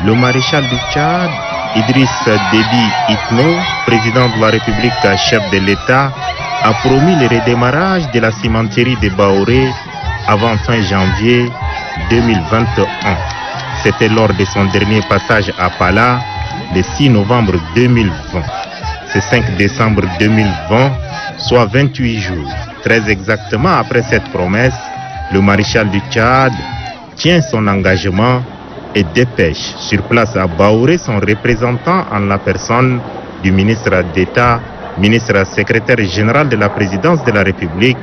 Le maréchal du Tchad, Idriss Déby Itno, président de la République, chef de l'État, a promis le redémarrage de la cimenterie de Baoré avant fin janvier 2021. C'était lors de son dernier passage à Pala, le 6 novembre 2020. C'est 5 décembre 2020, soit 28 jours. Très exactement après cette promesse, le maréchal du Tchad tient son engagement et dépêche sur place à Baoré son représentant en la personne du ministre d'État, ministre secrétaire général de la présidence de la République,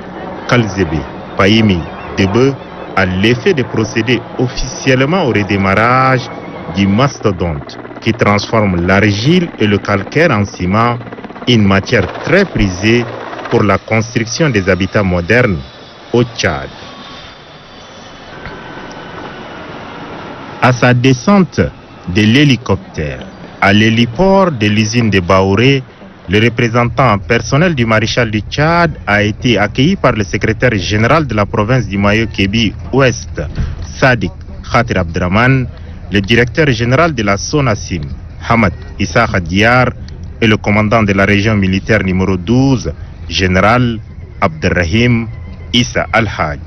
Kalzebe Payimi Debe, à l'effet de procéder officiellement au redémarrage du mastodonte qui transforme l'argile et le calcaire en ciment, une matière très prisée pour la construction des habitats modernes au Tchad. À sa descente de l'hélicoptère à l'héliport de l'usine de Baoré, le représentant personnel du maréchal du Tchad a été accueilli par le secrétaire général de la province du Mayo-Kébi Ouest, Sadik Khatir Abdraman, le directeur général de la SONASIM, Hamad Issa Khadiar, et le commandant de la région militaire numéro 12, général Abderrahim Issa Al-Haj.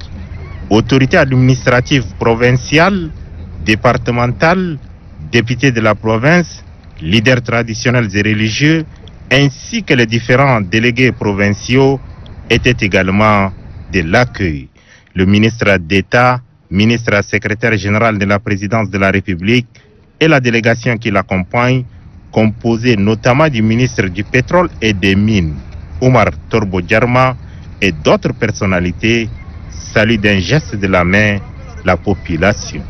Autorité administrative provinciale, départementale, députés de la province, leaders traditionnels et religieux, ainsi que les différents délégués provinciaux étaient également de l'accueil. Le ministre d'État, ministre secrétaire général de la présidence de la République et la délégation qui l'accompagne, composée notamment du ministre du pétrole et des mines, Oumar Torbo Djarma, et d'autres personnalités, saluent d'un geste de la main la population.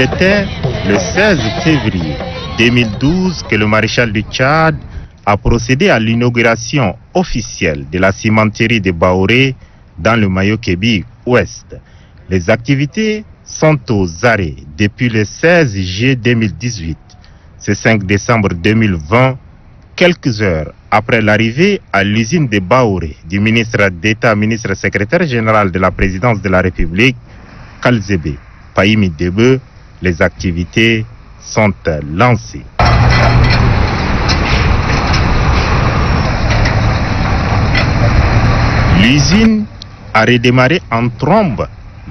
C'était le 16 février 2012 que le maréchal du Tchad a procédé à l'inauguration officielle de la cimenterie de Baoré dans le Mayo-Kébi Ouest. Les activités sont aux arrêts depuis le 16 juillet 2018. Ce 5 décembre 2020, quelques heures après l'arrivée à l'usine de Baoré du ministre d'État, ministre secrétaire général de la présidence de la République, Kalzebe Payimi Debe, les activités sont lancées. L'usine a redémarré en trombe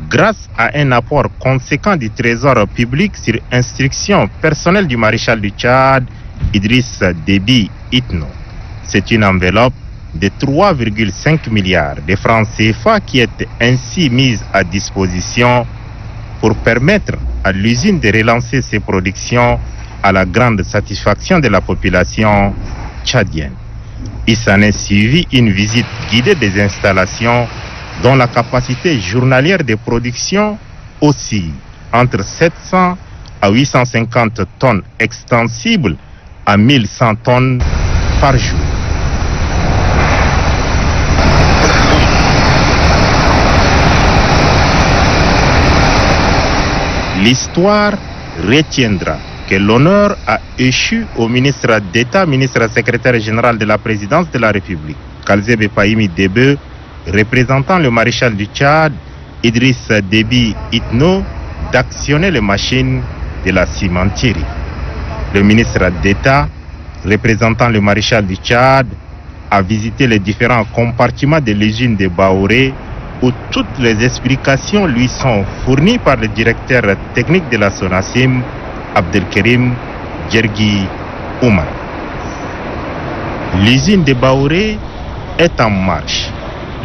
grâce à un apport conséquent du trésor public sur instruction personnelle du maréchal du Tchad, Idriss Déby Itno. C'est une enveloppe de 3,5 milliards de francs CFA qui est ainsi mise à disposition pour permettre à l'usine de relancer ses productions à la grande satisfaction de la population tchadienne. Il s'en est suivi une visite guidée des installations dont la capacité journalière de production oscille entre 700 à 850 tonnes extensibles à 1100 tonnes par jour. L'histoire retiendra que l'honneur a échu au ministre d'État, ministre secrétaire général de la présidence de la République, Kalzebe Payimi Debe, représentant le maréchal du Tchad, Idriss Déby Itno, d'actionner les machines de la cimenterie. Le ministre d'État représentant le maréchal du Tchad, a visité les différents compartiments de l'usine de Baoré où toutes les explications lui sont fournies par le directeur technique de la SONACIM, Abdelkerim Djergui Oumar. L'usine de Baoré est en marche.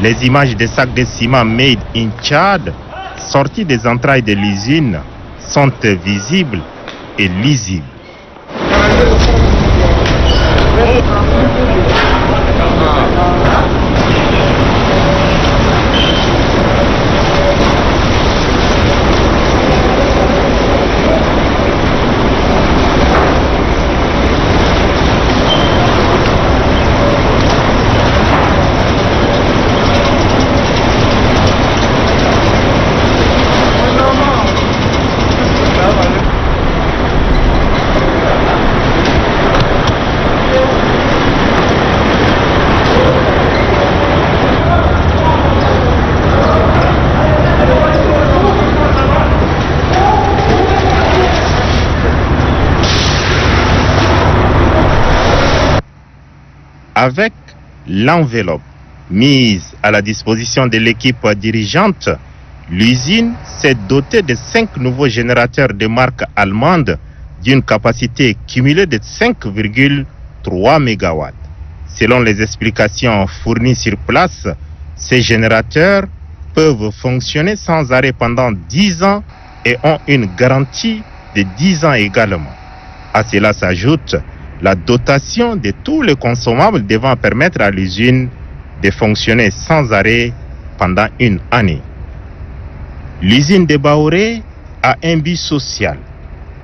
Les images des sacs de ciment made in Tchad, sortis des entrailles de l'usine, sont visibles et lisibles. Avec l'enveloppe mise à la disposition de l'équipe dirigeante, l'usine s'est dotée de 5 nouveaux générateurs de marque allemande d'une capacité cumulée de 5,3 MW. Selon les explications fournies sur place, ces générateurs peuvent fonctionner sans arrêt pendant 10 ans et ont une garantie de 10 ans également. À cela s'ajoute la dotation de tous les consommables devant permettre à l'usine de fonctionner sans arrêt pendant une année. L'usine de Baoré a un but social.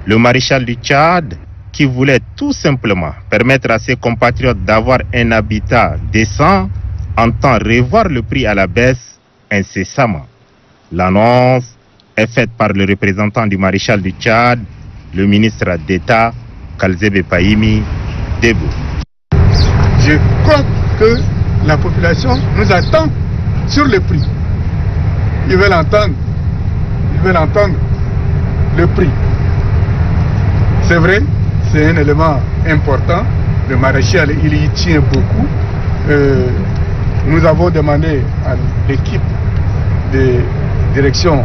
Le maréchal du Tchad, qui voulait tout simplement permettre à ses compatriotes d'avoir un habitat décent, entend revoir le prix à la baisse incessamment. L'annonce est faite par le représentant du maréchal du Tchad, le ministre d'État, Kalzebe Pahimi Debo. Je crois que la population nous attend sur le prix. Ils veulent entendre le prix. C'est vrai, c'est un élément important. Le maréchal, il y tient beaucoup. Nous avons demandé à l'équipe de direction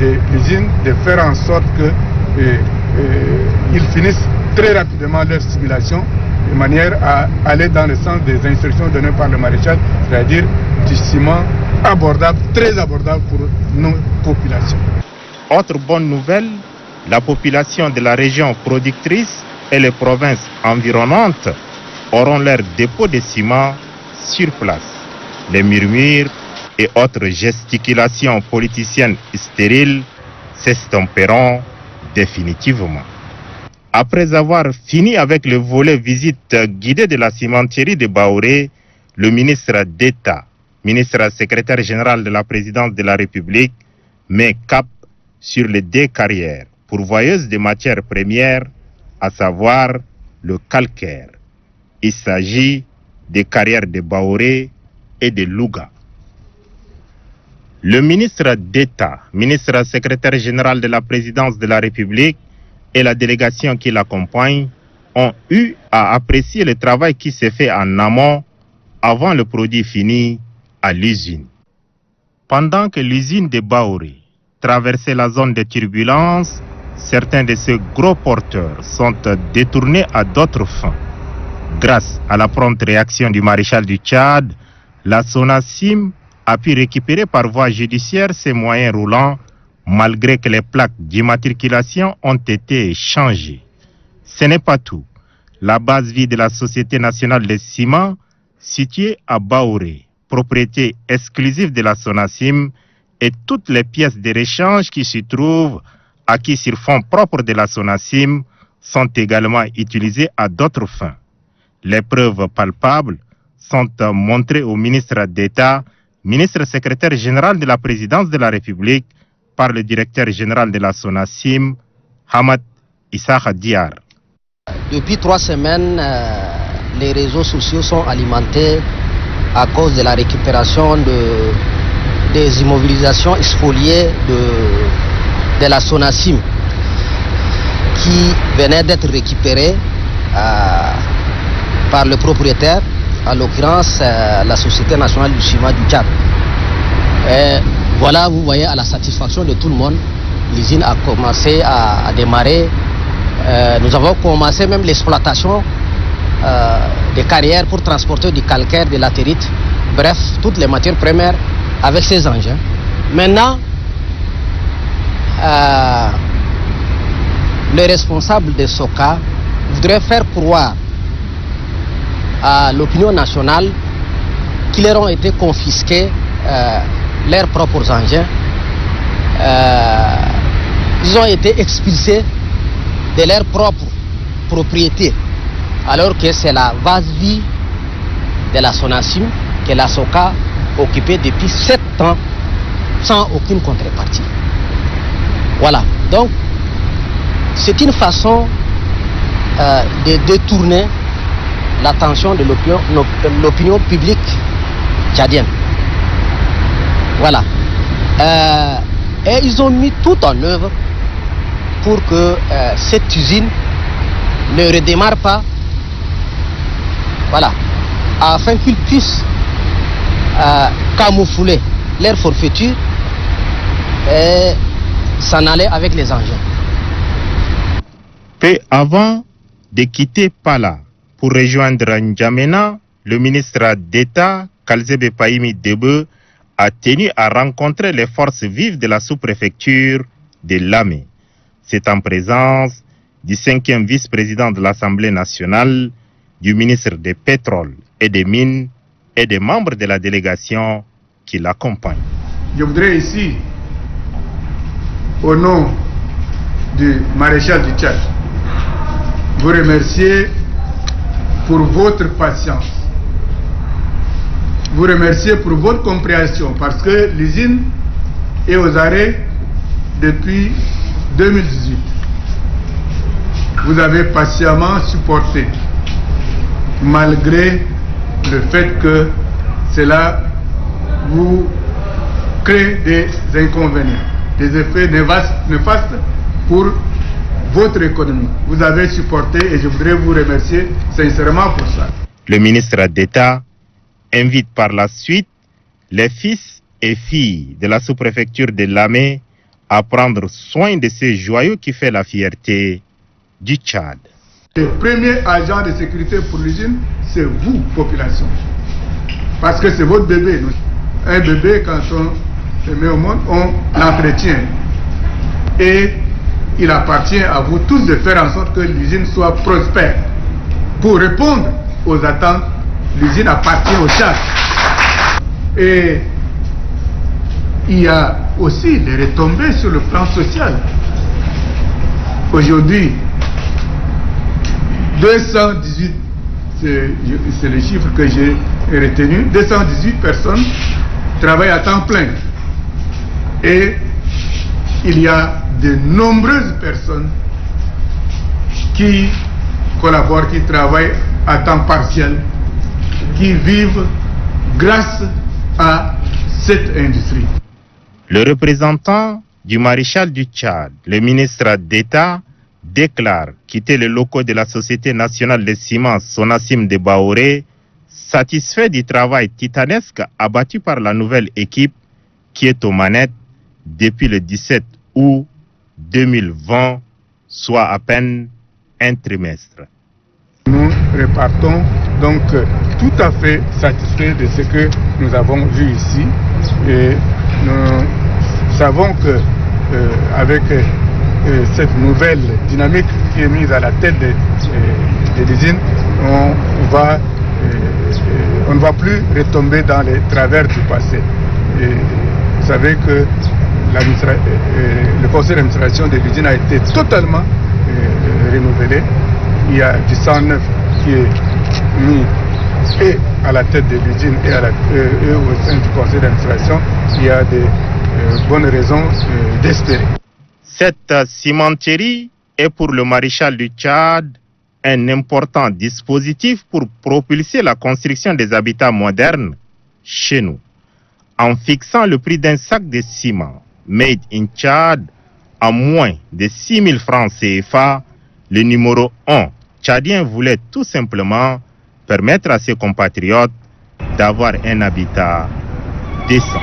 de l'usine de faire en sorte qu'ils finissent très rapidement leur simulation de manière à aller dans le sens des instructions données par le maréchal, c'est-à-dire du ciment abordable, très abordable pour nos populations. Autre bonne nouvelle, la population de la région productrice et les provinces environnantes auront leur dépôt de ciment sur place. Les murmures et autres gesticulations politiciennes stériles s'estomperont définitivement. Après avoir fini avec le volet visite guidée de la cimenterie de Baoré, le ministre d'État, ministre secrétaire général de la présidence de la République, met cap sur les 2 carrières pourvoyeuses de matières premières, à savoir le calcaire. Il s'agit des carrières de Baoré et de Louga. Le ministre d'État, ministre secrétaire général de la présidence de la République et la délégation qui l'accompagne ont eu à apprécier le travail qui s'est fait en amont avant le produit fini à l'usine. Pendant que l'usine de Baoré traversait la zone de turbulence, certains de ces gros porteurs sont détournés à d'autres fins. Grâce à la prompte réaction du maréchal du Tchad, la SONACIM a pu récupérer par voie judiciaire ses moyens roulants malgré que les plaques d'immatriculation ont été changées. Ce n'est pas tout. La base vie de la Société nationale de ciment, située à Baoré, propriété exclusive de la SONACIM, et toutes les pièces de rechange qui s'y trouvent, acquises sur fonds propres de la SONACIM, sont également utilisées à d'autres fins. Les preuves palpables sont montrées au ministre d'État, ministre secrétaire général de la présidence de la République, par le directeur général de la SONACIM, Hamad Issa Diar. Depuis 3 semaines, les réseaux sociaux sont alimentés à cause de la récupération des immobilisations spoliées de la SONACIM qui venaient d'être récupérées par le propriétaire, en l'occurrence la Société nationale du ciment du Tchad. Et voilà, vous voyez, à la satisfaction de tout le monde, l'usine a commencé à démarrer. Nous avons commencé même l'exploitation des carrières pour transporter du calcaire, de latérite, bref, toutes les matières premières avec ces engins. Maintenant, les responsables de SOCA voudraient faire croire à l'opinion nationale qu'ils leur ont été confisqués leurs propres engins. Ils ont été expulsés de leur propre propriété, alors que c'est la vase vie de la SONACIM que la SOCA occupait depuis 7 ans sans aucune contrepartie. Voilà, donc c'est une façon de détourner l'attention de l'opinion publique tchadienne. Voilà. Et ils ont mis tout en œuvre pour que cette usine ne redémarre pas. Voilà. Afin qu'ils puissent camoufler leur forfaiture et s'en aller avec les engins. Peu avant de quitter Pala pour rejoindre N'Djamena, le ministre d'État, Kalzebe Pahimi Debe, a tenu à rencontrer les forces vives de la sous-préfecture de Lamé. C'est en présence du 5e vice-président de l'Assemblée nationale, du ministre des Pétroles et des Mines et des membres de la délégation qui l'accompagnent. Je voudrais ici, au nom du maréchal du Tchad, vous remercier pour votre patience. Vous remercier pour votre compréhension parce que l'usine est aux arrêts depuis 2018. Vous avez patiemment supporté malgré le fait que cela vous crée des inconvénients, des effets néfastes pour votre économie. Vous avez supporté et je voudrais vous remercier sincèrement pour ça. Le ministre d'État invite par la suite les fils et filles de la sous-préfecture de Lamé à prendre soin de ces joyaux qui fait la fierté du Tchad. Le premier agent de sécurité pour l'usine, c'est vous, population. Parce que c'est votre bébé. Un bébé, quand on le met au monde, on l'entretient. Et il appartient à vous tous de faire en sorte que l'usine soit prospère. Pour répondre aux attentes, l'usine appartient au Tchad. Et il y a aussi les retombées sur le plan social. Aujourd'hui, 218, c'est le chiffre que j'ai retenu, 218 personnes travaillent à temps plein. Et il y a de nombreuses personnes qui collaborent, qui travaillent à temps partiel, qui vivent grâce à cette industrie. Le représentant du maréchal du Tchad, le ministre d'État, déclare quitter les locaux de la Société nationale de ciment SONACIM de Baoré, satisfait du travail titanesque abattu par la nouvelle équipe qui est aux manettes depuis le 17 août 2020, soit à peine un trimestre. Nous repartons donc tout à fait satisfaits de ce que nous avons vu ici et nous savons que avec cette nouvelle dynamique qui est mise à la tête de l'usine, on ne va plus retomber dans les travers du passé. Et vous savez que le conseil d'administration de l'usine a été totalement renouvelé. Il y a du sang neuf qui est mis et à la tête de l'usine et au sein du conseil d'administration. Il y a de bonnes raisons d'espérer. Cette cimenterie est pour le maréchal du Tchad un important dispositif pour propulser la construction des habitats modernes chez nous. En fixant le prix d'un sac de ciment made in Tchad à moins de 6 000 francs CFA, le numéro 1 tchadien voulait tout simplement permettre à ses compatriotes d'avoir un habitat décent.